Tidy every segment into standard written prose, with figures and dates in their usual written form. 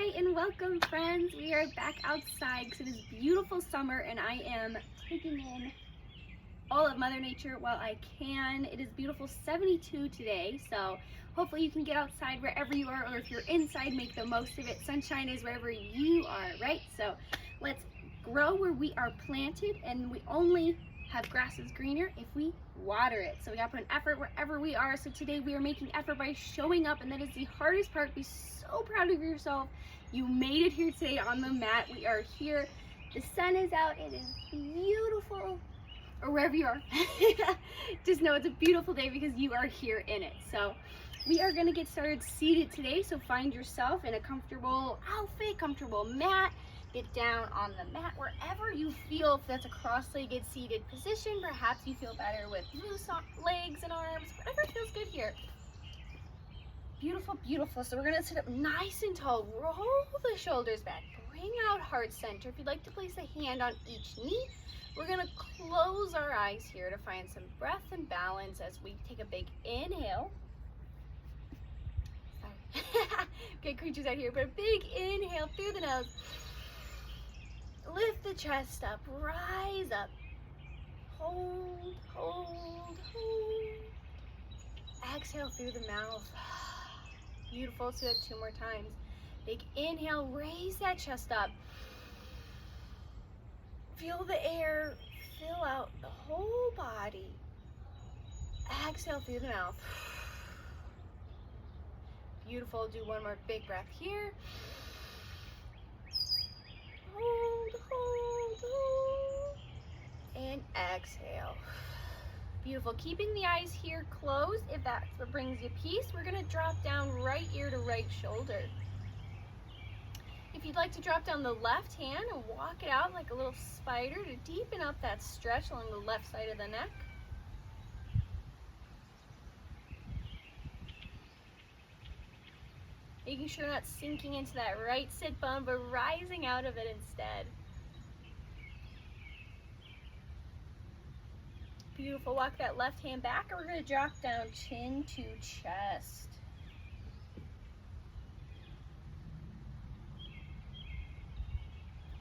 Hi and welcome, friends. We are back outside because it is beautiful summer and I am taking in all of Mother Nature while I can. It is beautiful 72 today, so hopefully you can get outside wherever you are, or if you're inside, make the most of it. Sunshine is wherever you are, right? So let's grow where we are planted, and we only have grasses greener if we water it. So we gotta put an effort wherever we are. So today we are making effort by showing up, and that is the hardest part. Be so proud of yourself. You made it here today on the mat. We are here. The sun is out. It is beautiful. Or wherever you are. Just know it's a beautiful day because you are here in it. So we are gonna get started seated today. So find yourself in a comfortable outfit, comfortable mat. Get down on the mat wherever you feel. If that's a cross-legged seated position, perhaps you feel better with loose legs and arms, whatever feels good here. Beautiful, beautiful. So we're gonna sit up nice and tall. Roll the shoulders back. Bring out heart center. If you'd like to place a hand on each knee, we're gonna close our eyes here to find some breath and balance as we take a big inhale. Good creatures out here, but a big inhale through the nose. Lift the chest up, rise up. Hold, hold, hold. Exhale through the mouth. Beautiful, let's do that 2 more times. Big inhale, raise that chest up. Feel the air fill out the whole body. Exhale through the mouth. Beautiful, do 1 more big breath here. Hold, hold, hold. And exhale. Beautiful, keeping the eyes here closed. If that's what brings you peace, we're gonna drop down right ear to right shoulder. If you'd like to drop down the left hand and walk it out like a little spider to deepen up that stretch along the left side of the neck. Making sure not sinking into that right sit bone, but rising out of it instead. Beautiful, walk that left hand back, and we're gonna drop down chin to chest.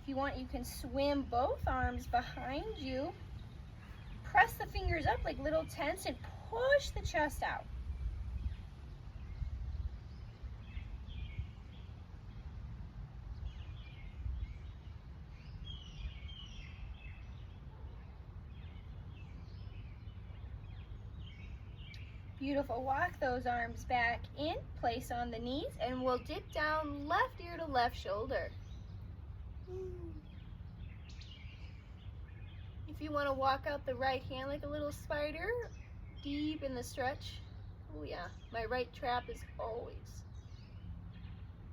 If you want, you can swim both arms behind you. Press the fingers up like little tents and push the chest out. Beautiful, walk those arms back in, place on the knees, and we'll dip down left ear to left shoulder. If you want to walk out the right hand like a little spider, deep in the stretch. Oh yeah, my right trap is always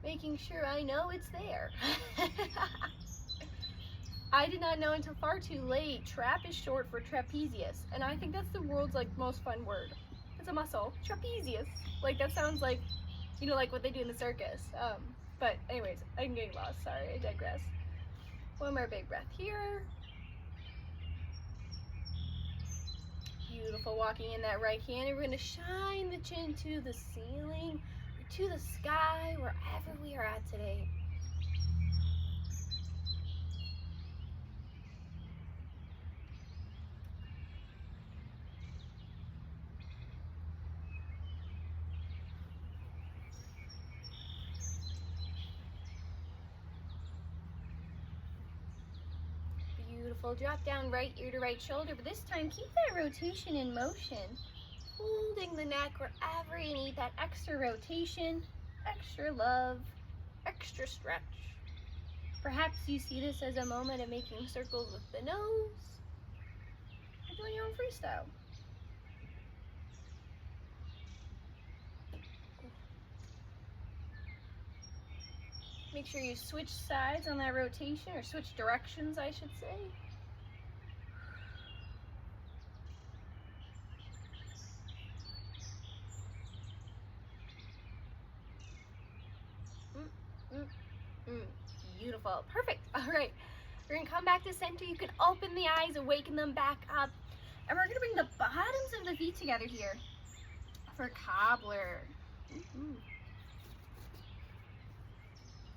making sure I know it's there. I did not know until far too late. Trap is short for trapezius, and I think that's the world's most fun word. It's a muscle, trapezius. Like that sounds like, like what they do in the circus. But anyways, I'm getting lost. Sorry, I digress. 1 more big breath here. Beautiful, walking in that right hand, and we're gonna shine the chin to the ceiling or to the sky, wherever we are at today. Beautiful, drop down right ear to right shoulder, but this time keep that rotation in motion. Holding the neck wherever you need that extra rotation, extra love, extra stretch. Perhaps you see this as a moment of making circles with the nose, or doing your own freestyle. Make sure you switch sides on that rotation, or switch directions, I should say. Beautiful, perfect. All right, we're gonna come back to center. You can open the eyes, awaken them back up, and we're gonna bring the bottoms of the feet together here for cobbler.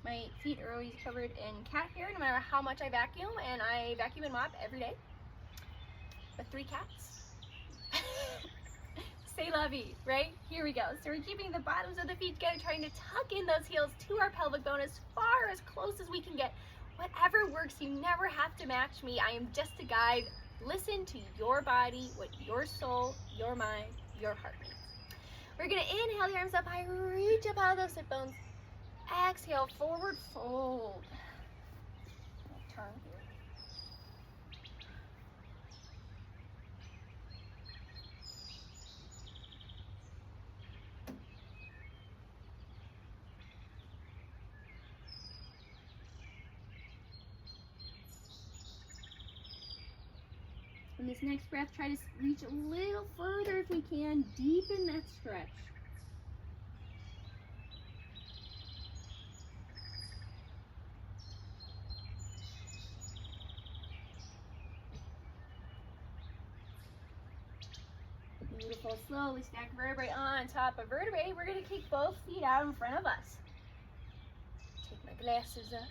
My feet are always covered in cat hair no matter how much I vacuum, and I vacuum and mop every day with 3 cats. C'est la vie, right? Here we go. So we're keeping the bottoms of the feet together, trying to tuck in those heels to our pelvic bone as far, as close as we can get. Whatever works, you never have to match me. I am just a guide. Listen to your body, what your soul, your mind, your heart needs. We're gonna inhale the arms up high, reach up out of those sit bones. Exhale, forward fold. Turn here. On this next breath, try to reach a little further if we can. Deepen that stretch. Beautiful. Slowly stack vertebrae on top of vertebrae. We're going to kick both feet out in front of us. Take my glasses up.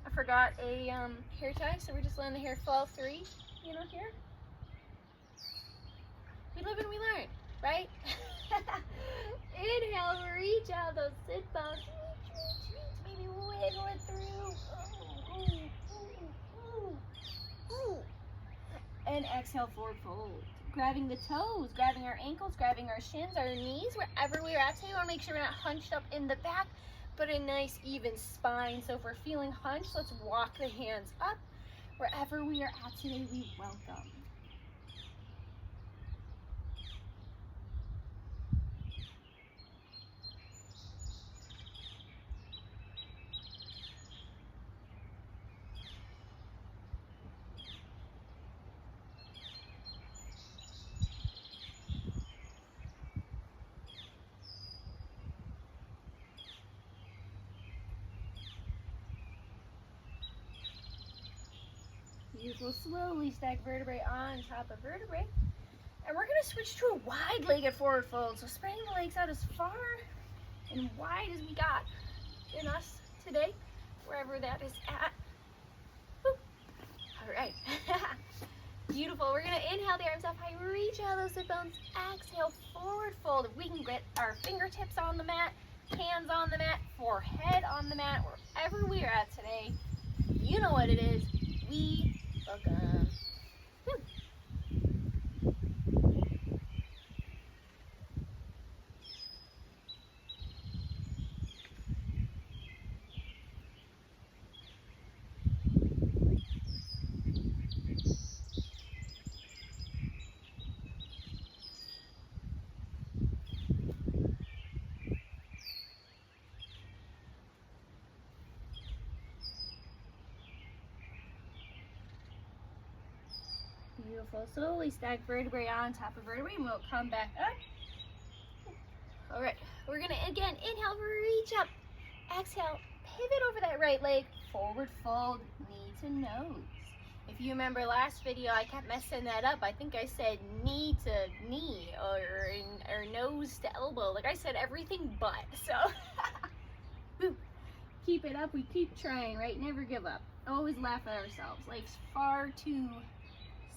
I forgot a hair tie, so we're just letting the hair fall free, here. We live and we learn, right? Inhale, reach out those sit bones. Reach. Maybe wiggle it through. Ooh. And exhale, forward fold. Grabbing the toes, grabbing our ankles, grabbing our shins, our knees, wherever we're at today. We want to make sure we're not hunched up in the back, but a nice even spine. So if we're feeling hunched, let's walk the hands up. Wherever we are at today, we welcome. Beautiful. Slowly stack vertebrae on top of vertebrae. And we're going to switch to a wide-legged forward fold. So spreading the legs out as far and wide as we got in us today, wherever that is at. Woo. All right. Beautiful. We're going to inhale the arms up high, reach out those sit bones. Exhale, forward fold. If we can get our fingertips on the mat, hands on the mat, forehead on the mat, wherever we are at today, you know what it is. We welcome. Beautiful. Slowly stack vertebrae on top of vertebrae, and we'll come back up. All right, we're gonna again inhale, reach up. Exhale, pivot over that right leg, forward fold, knee to nose. If you remember last video, I kept messing that up. I think I said knee to knee or nose to elbow. Like I said everything but. So keep it up. We keep trying, right? Never give up. Always laugh at ourselves. Life's far too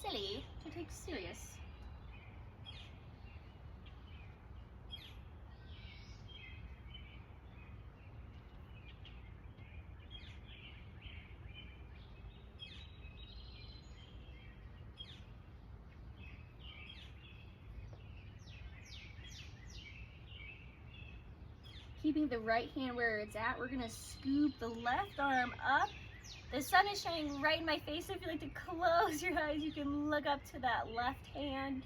silly to take serious. Keeping the right hand where it's at, we're gonna scoop the left arm up. The sun is shining right in my face, so if you like to close your eyes, you can look up to that left hand.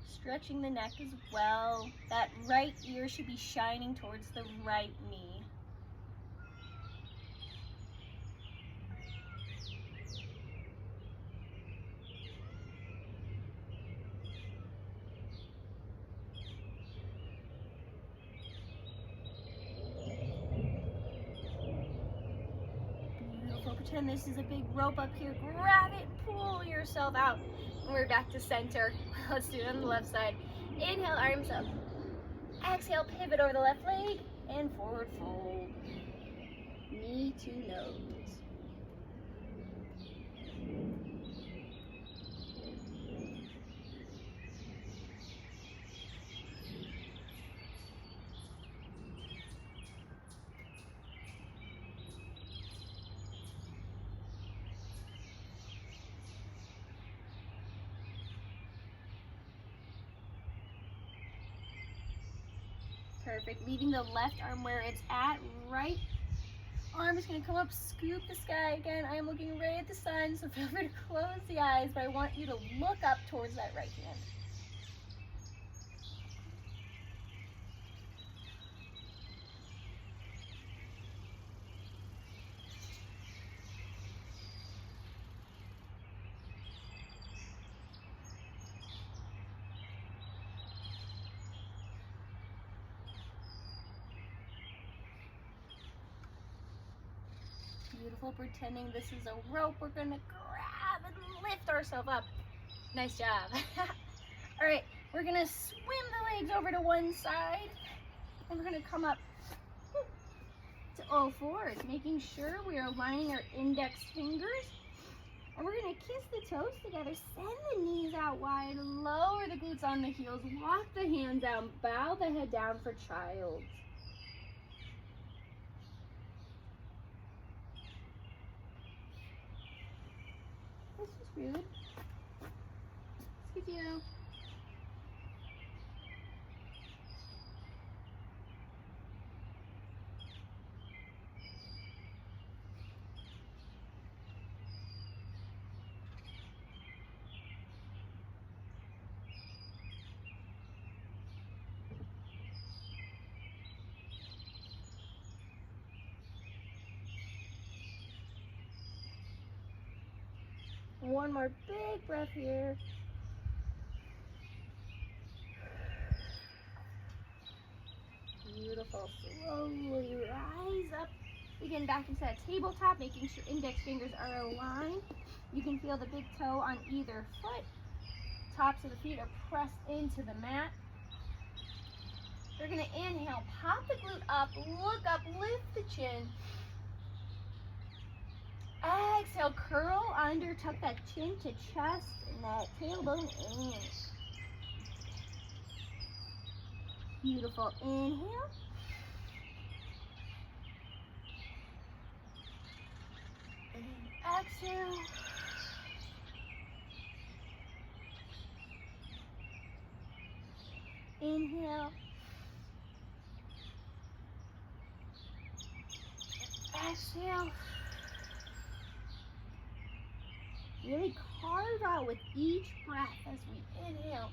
Stretching the neck as well. That right ear should be shining towards the right knee. Pretend this is a big rope up here. Grab it, pull yourself out. And we're back to center. Let's do it on the left side. Inhale, arms up. Exhale, pivot over the left leg and forward fold. Knee to nose. Perfect. Leaving the left arm where it's at. Right arm is going to come up, scoop the sky. Again, I am looking right at the sun, so feel free to close the eyes, but I want you to look up towards that right hand. Beautiful. Pretending this is a rope, we're going to grab and lift ourselves up. Nice job. All right, we're going to swim the legs over to one side, and we're going to come up to all fours, making sure we are aligning our index fingers, and we're going to kiss the toes together. Send the knees out wide, lower the glutes on the heels, walk the hands out, bow the head down for child. This is good. Let's give you one more big breath here. Beautiful. Slowly rise up. Again, back into that tabletop, making sure index fingers are aligned. You can feel the big toe on either foot. Tops of the feet are pressed into the mat. We're going to inhale, pop the glute up, look up, lift the chin. Exhale, curl under, tuck that chin to chest and that tailbone in. Beautiful. Inhale. And exhale. Inhale. Exhale. Really carve out with each breath as we inhale.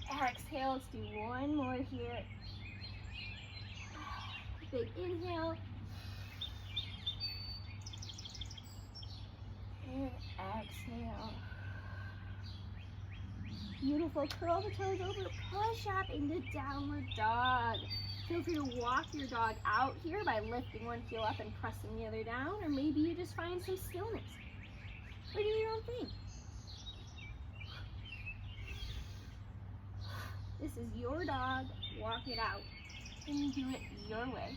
Exhale. Let's do one more here. Big inhale. And exhale. Beautiful. Curl the toes over. Push up into downward dog. Feel free to walk your dog out here by lifting one heel up and pressing the other down, or maybe you just find some stillness. Or do your own thing. This is your dog. Walk it out. And you do it your way.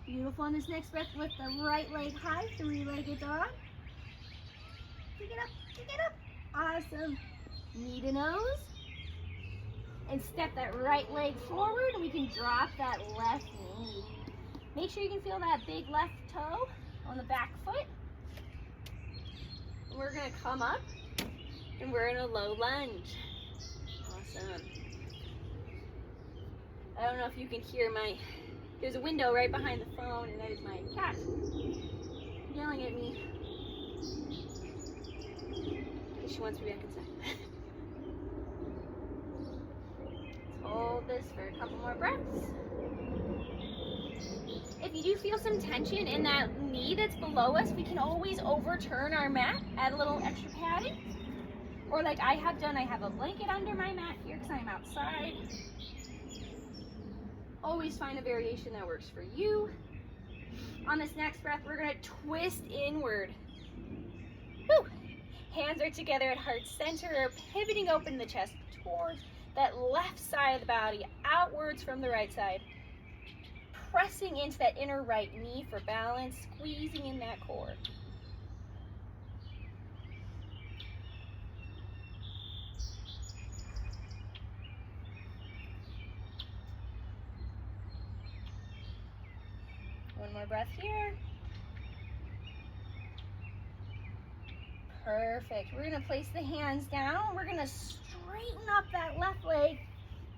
Beautiful. On this next breath, lift the right leg high, three-legged dog. Pick it up, pick it up. Awesome. Knee to nose. And step that right leg forward, and we can drop that left knee. Make sure you can feel that big left toe on the back foot. We're going to come up, and we're in a low lunge. Awesome. I don't know if you can hear there's a window right behind the phone, and there's my cat yelling at me. She wants me back inside. this for a couple more breaths. If you do feel some tension in that knee that's below us, we can always overturn our mat, add a little extra padding. Or like I have done, I have a blanket under my mat here because I'm outside. Always find a variation that works for you. On this next breath, we're gonna twist inward. Woo. Hands are together at heart center, pivoting open the chest towards that left side of the body, outwards from the right side. Pressing into that inner right knee for balance, squeezing in that core. One more breath here. Perfect. We're going to place the hands down. We're going to straighten up that left leg,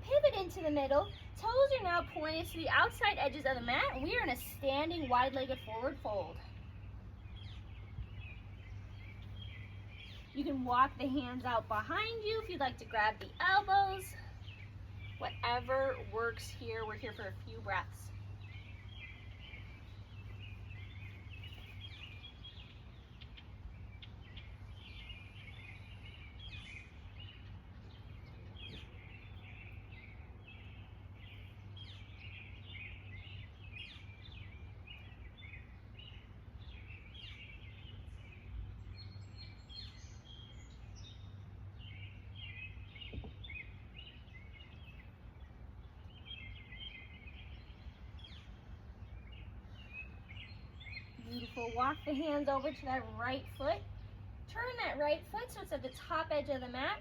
pivot into the middle. Toes are now pointed to the outside edges of the mat. We are in a standing wide-legged forward fold. You can walk the hands out behind you if you'd like to grab the elbows. Whatever works here. We're here for a few breaths. Beautiful. Walk the hands over to that right foot. Turn that right foot so it's at the top edge of the mat.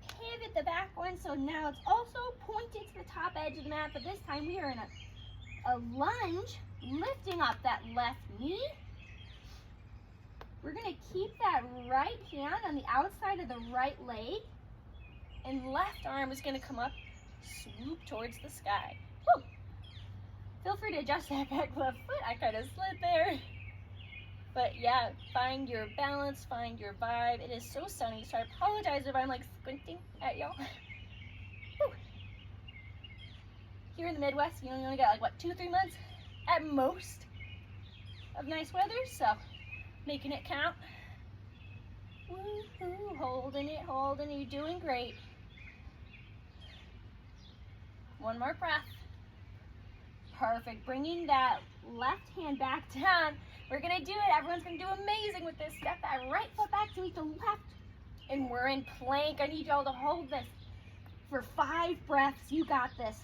Pivot the back one so now it's also pointed to the top edge of the mat, but this time we are in a lunge, lifting up that left knee. We're going to keep that right hand on the outside of the right leg, and left arm is going to come up, swoop towards the sky. Woo. Feel free to adjust that back left foot. I kind of slid there. But yeah, find your balance, find your vibe. It is so sunny, so I apologize if I'm like squinting at y'all. Here in the Midwest, you only got like what, 2-3 months at most of nice weather, so making it count. Woo-hoo, holding it, you're doing great. One more breath. Perfect, bringing that left hand back down. We're gonna do it. Everyone's gonna do amazing with this. Step that right foot back to meet the left. And we're in plank. I need y'all to hold this for 5 breaths. You got this.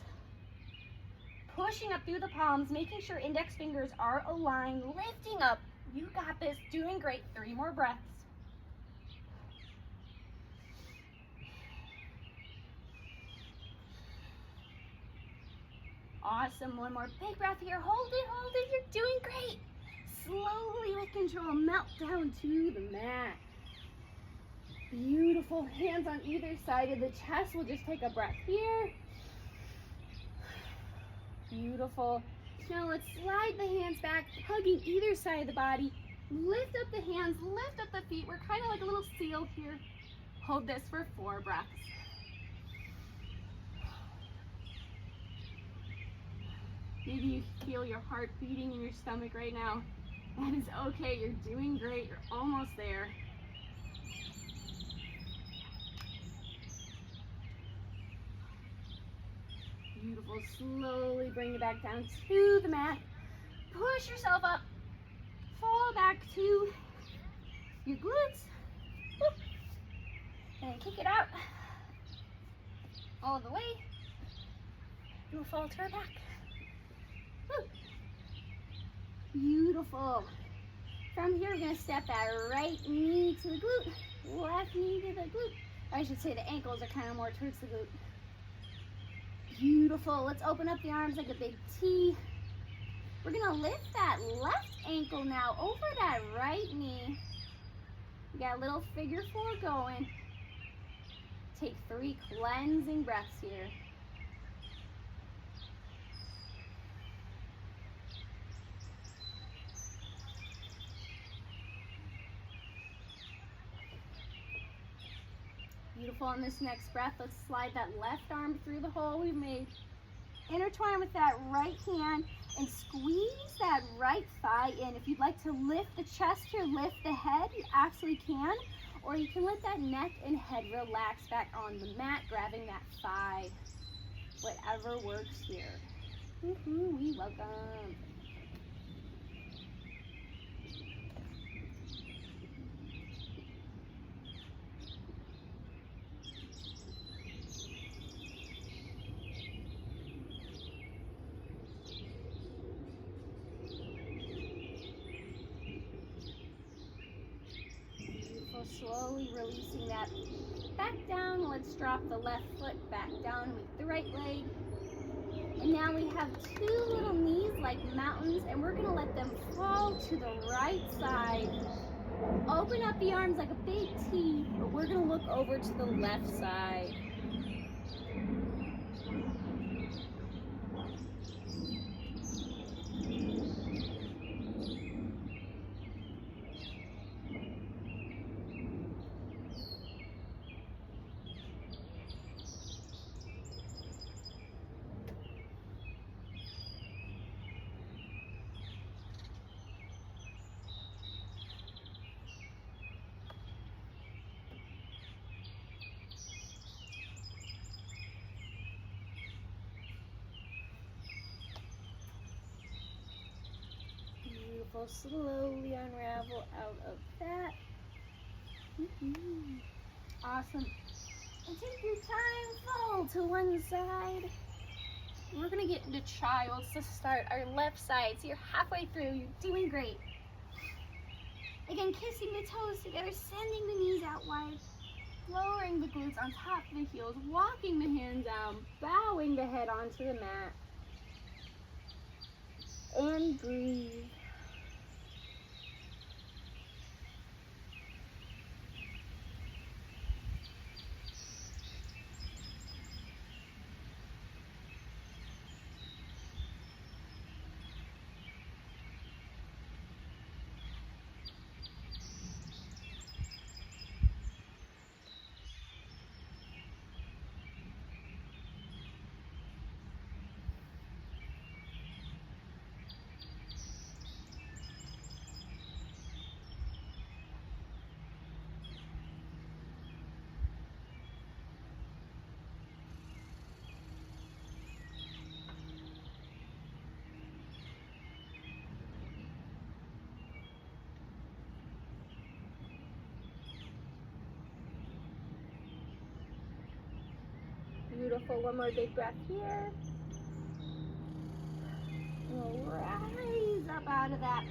Pushing up through the palms, making sure index fingers are aligned, lifting up. You got this. Doing great. 3 more breaths. Awesome. One more big breath here. Hold it. You're doing great. Slowly, with control, melt down to the mat. Beautiful. Hands on either side of the chest. We'll just take a breath here. Beautiful. Now let's slide the hands back, hugging either side of the body. Lift up the hands, lift up the feet. We're kind of like a little seal here. Hold this for 4 breaths. Maybe you feel your heart beating in your stomach right now. That is okay. You're doing great. You're almost there. Beautiful. Slowly bring it back down to the mat. Push yourself up. Fall back to your glutes. Woo. And kick it out all the way. And we'll fall to our back. Woo. Beautiful. From here, we're going to step that right knee to the glute, left knee to the glute. I should say the ankles are kind of more towards the glute. Beautiful. Let's open up the arms like a big T. We're going to lift that left ankle now over that right knee. We got a little figure 4 going. Take 3 cleansing breaths here. Beautiful. On this next breath, let's slide that left arm through the hole we've made. Intertwine with that right hand and squeeze that right thigh in. If you'd like to lift the chest here, lift the head, you absolutely can. Or you can let that neck and head relax back on the mat, grabbing that thigh. Whatever works here. Woohoo, we welcome. Beautiful, slowly releasing that back down. Let's drop the left foot back down with the right leg. And now we have two little knees like mountains, and we're gonna let them fall to the right side. Open up the arms like a big T, but we're gonna look over to the left side. Beautiful, slowly unravel out of that. Awesome. And take your time, fall to one side. We're gonna get into child's to start our left side. So you're halfway through, you're doing great. Again, kissing the toes together, sending the knees out wide, lowering the glutes on top of the heels, walking the hands down, bowing the head onto the mat, and breathe. Beautiful. One more big breath here. We'll rise up out of that.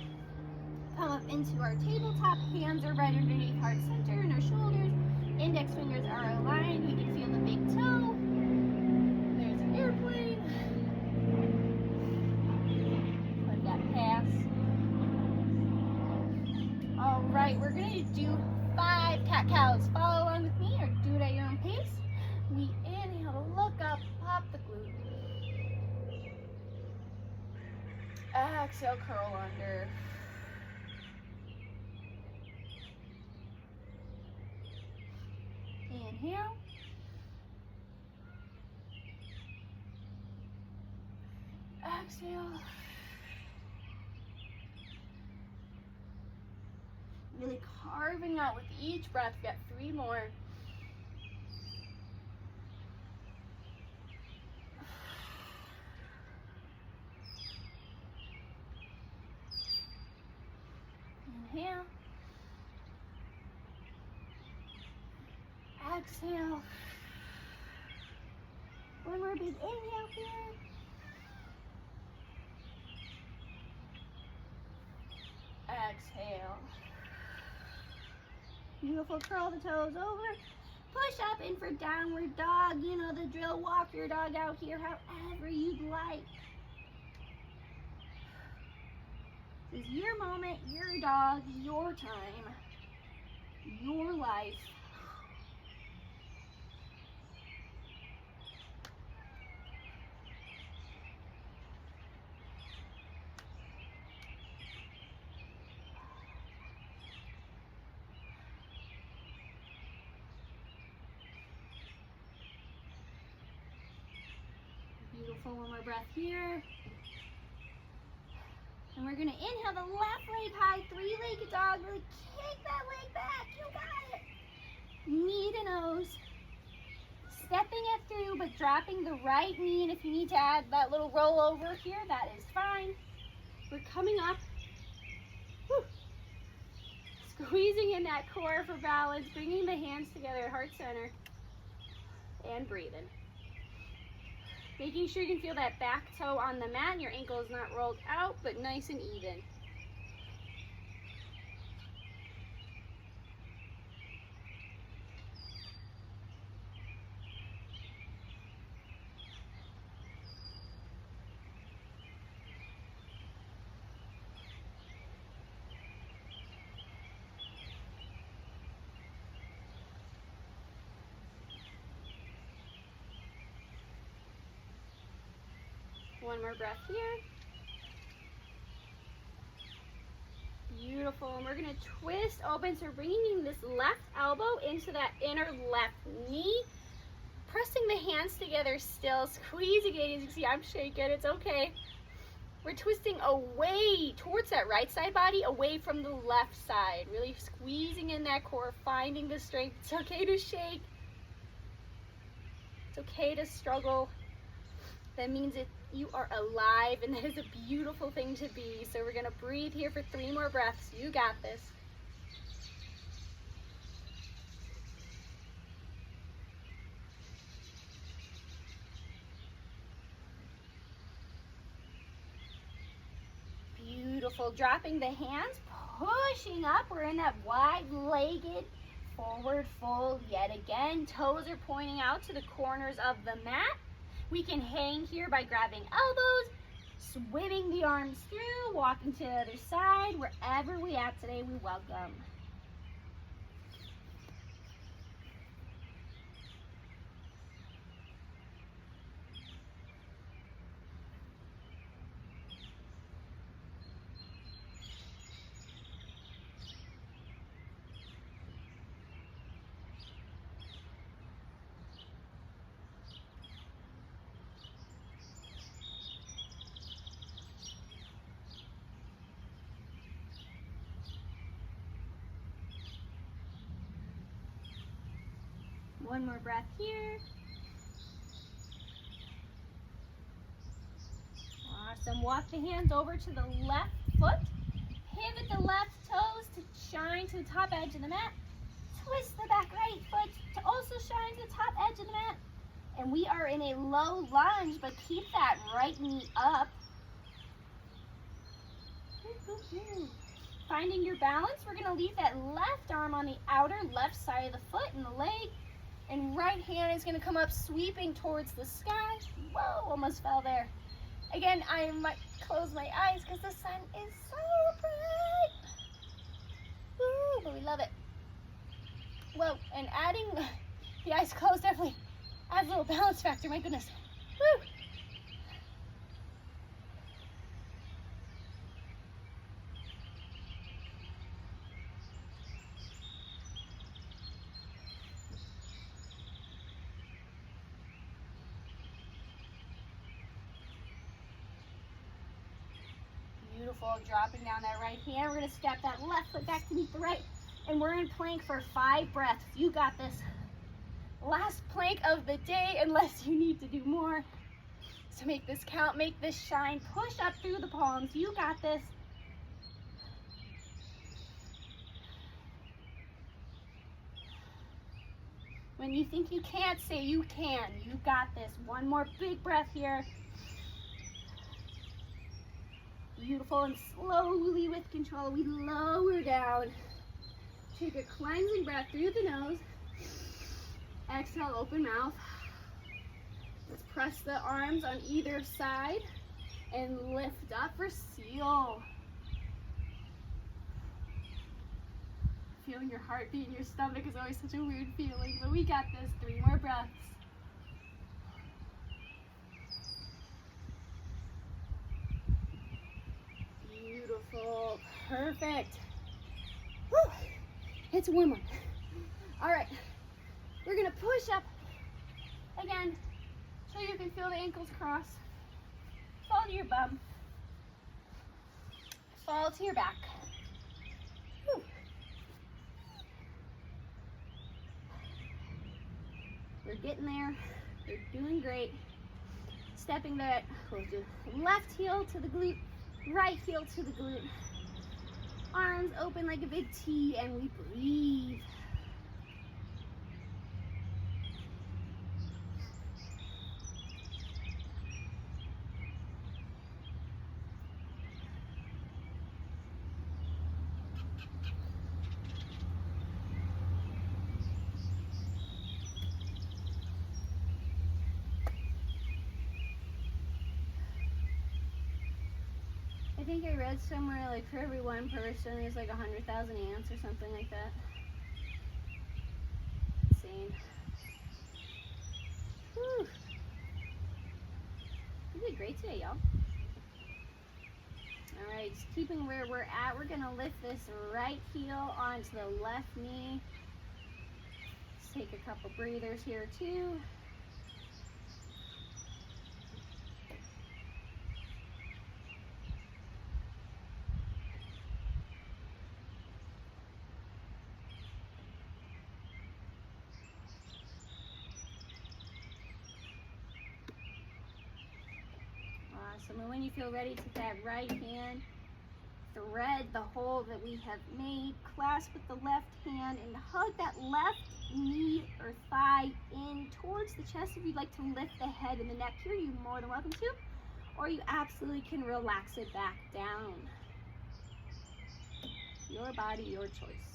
Come up into our tabletop. Hands are right underneath heart center and our shoulders. Index fingers are aligned. We can feel the big toe. There's an airplane. Let that pass. All right, we're going to do 5 cat-cows. Follow along with me or do it at your own pace. We inhale, look up, pop the glute. Exhale, curl under. Inhale. Exhale. Really carving out with each breath. We've got 3 more. Inhale. Exhale. One more big inhale here. Exhale. Beautiful. Curl the toes over. Push up in for downward dog. You know the drill. Walk your dog out here however you'd like. This is your moment, your dog, your time, your life. Beautiful, one more breath here. And we're gonna inhale the left leg high, three-legged dog. Really kick that leg back, you got it. Knee to nose. Stepping it through, but dropping the right knee. And if you need to add that little roll over here, that is fine. We're coming up. Whew. Squeezing in that core for balance, bringing the hands together, heart center, and breathing. Making sure you can feel that back toe on the mat and your ankle is not rolled out, but nice and even. One more breath here. Beautiful. And we're going to twist open. So we're bringing this left elbow into that inner left knee. Pressing the hands together still. Squeezing it. As you can see, I'm shaking. It's okay. We're twisting away towards that right side body, away from the left side. Really squeezing in that core, finding the strength. It's okay to shake. It's okay to struggle. That means you are alive, and that is a beautiful thing to be. So we're going to breathe here for 3 more breaths. You got this. Beautiful. Dropping the hands, pushing up. We're in that wide-legged forward fold yet again. Toes are pointing out to the corners of the mat. We can hang here by grabbing elbows, swimming the arms through, walking to the other side. Wherever we at today, we welcome. One more breath here. Awesome. Walk the hands over to the left foot. Pivot the left toes to shine to the top edge of the mat. Twist the back right foot to also shine to the top edge of the mat. And we are in a low lunge, but keep that right knee up. Finding your balance, we're going to leave that left arm on the outer left side of the foot and the leg. And right hand is going to come up, sweeping towards the sky. Whoa, almost fell there. Again, I might close my eyes because the sun is so bright. Woo, but we love it. Whoa, and adding the eyes closed definitely adds a little balance factor. My goodness. Woo. Beautiful. Dropping down that right hand. We're going to step that left foot back to meet the right. And we're in plank for 5 breaths. You got this. Last plank of the day, unless you need to do more. So make this count. Make this shine. Push up through the palms. You got this. When you think you can't, say you can. You got this. One more big breath here. Beautiful. And slowly with control, we lower down. Take a cleansing breath through the nose. Exhale, open mouth. Let's press the arms on either side and lift up for seal. Feeling your heartbeat in your stomach is always such a weird feeling, but we got this. 3 more breaths. Beautiful. Perfect. Woo. It's a warm one. All right. We're going to push up. Again, So you can feel the ankles cross. Fall to your bum. Fall to your back. Whew. We're getting there. We're doing great. Stepping that, we'll do left heel to the glute, right heel to the glute. Arms open like a big T, and we breathe. I think I read somewhere like for every one person there's like 100,000 ants or something like that. Insane. Whew. You did great today, y'all. Alright, just keeping where we're at, we're gonna lift this right heel onto the left knee. Let's take a couple breathers here too. Awesome. And when you feel ready, take that right hand, thread the hole that we have made, clasp with the left hand, and hug that left knee or thigh in towards the chest. If you'd like to lift the head and the neck here, you're more than welcome to, or you absolutely can relax it back down. Your body, your choice.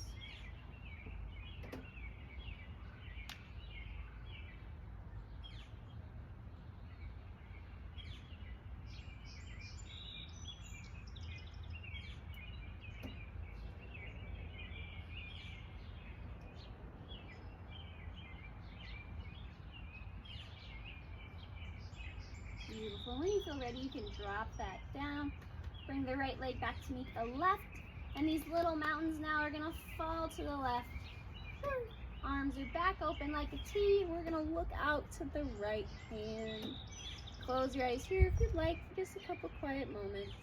Beautiful. When you feel ready, you can drop that down. Bring the right leg back to meet the left. And these little mountains now are going to fall to the left. Arms are back open like a T. And we're going to look out to the right hand. Close your eyes here if you'd like for just a couple quiet moments.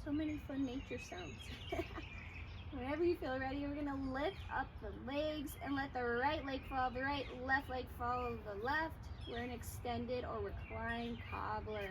So many fun nature sounds. Whenever you feel ready, we're going to lift up the legs and let the right leg follow the right, left leg follow the left. We're in extended or reclined cobbler.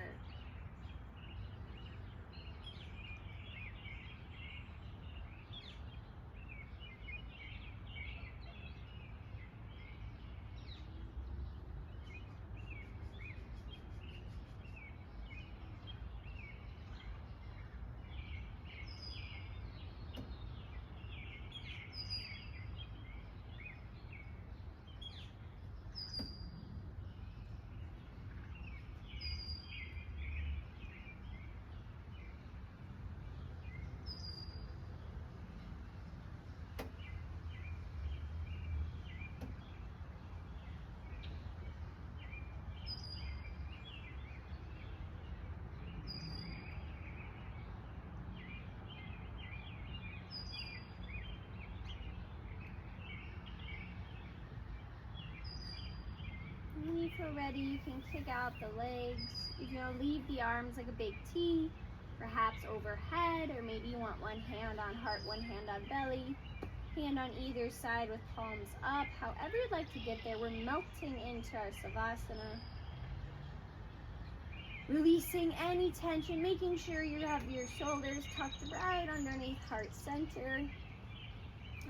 When you feel ready, you can kick out the legs. You're going to leave the arms like a big T, perhaps overhead, or maybe you want one hand on heart, one hand on belly, hand on either side with palms up. However you'd like to get there, we're melting into our Savasana. Releasing any tension, making sure you have your shoulders tucked right underneath heart center.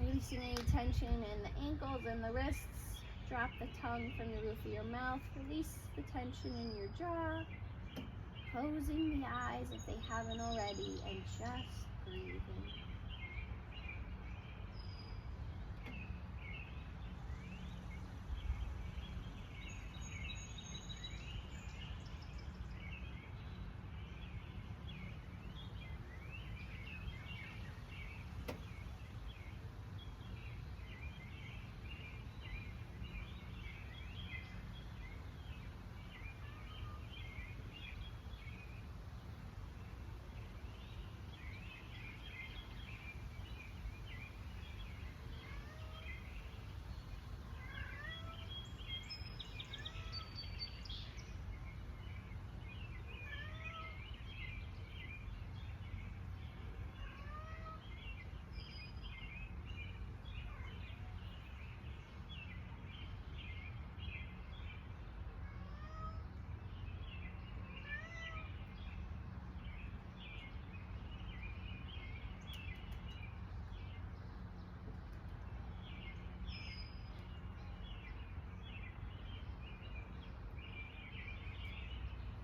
Releasing any tension in the ankles and the wrists. Drop the tongue from the roof of your mouth. Release the tension in your jaw. Closing the eyes if they haven't already, and just breathing.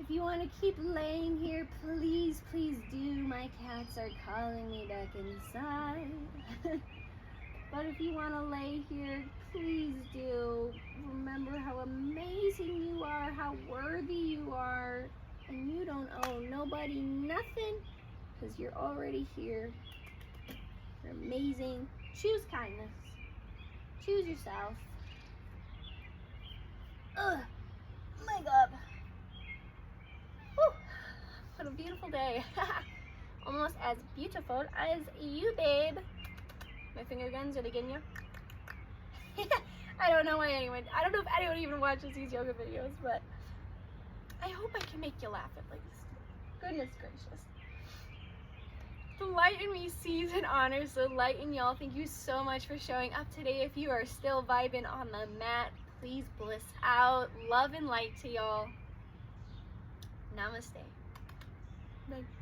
If you want to keep laying here, please, please do. My cats are calling me back inside. But if you want to lay here, please do. Remember how amazing you are, how worthy you are, and you don't owe nobody nothing because you're already here. You're amazing. Choose kindness. Choose yourself. Ugh. My God. Whew. What a beautiful day. Almost as beautiful as you, babe. My finger guns, are they getting you? I don't know why anyone, I don't know if anyone even watches these yoga videos, but I hope I can make you laugh at least. Goodness gracious. The light in me sees and honors the light in y'all. Thank you so much for showing up today. If you are still vibing on the mat, please bliss out. Love and light to y'all. Namaste. Bye.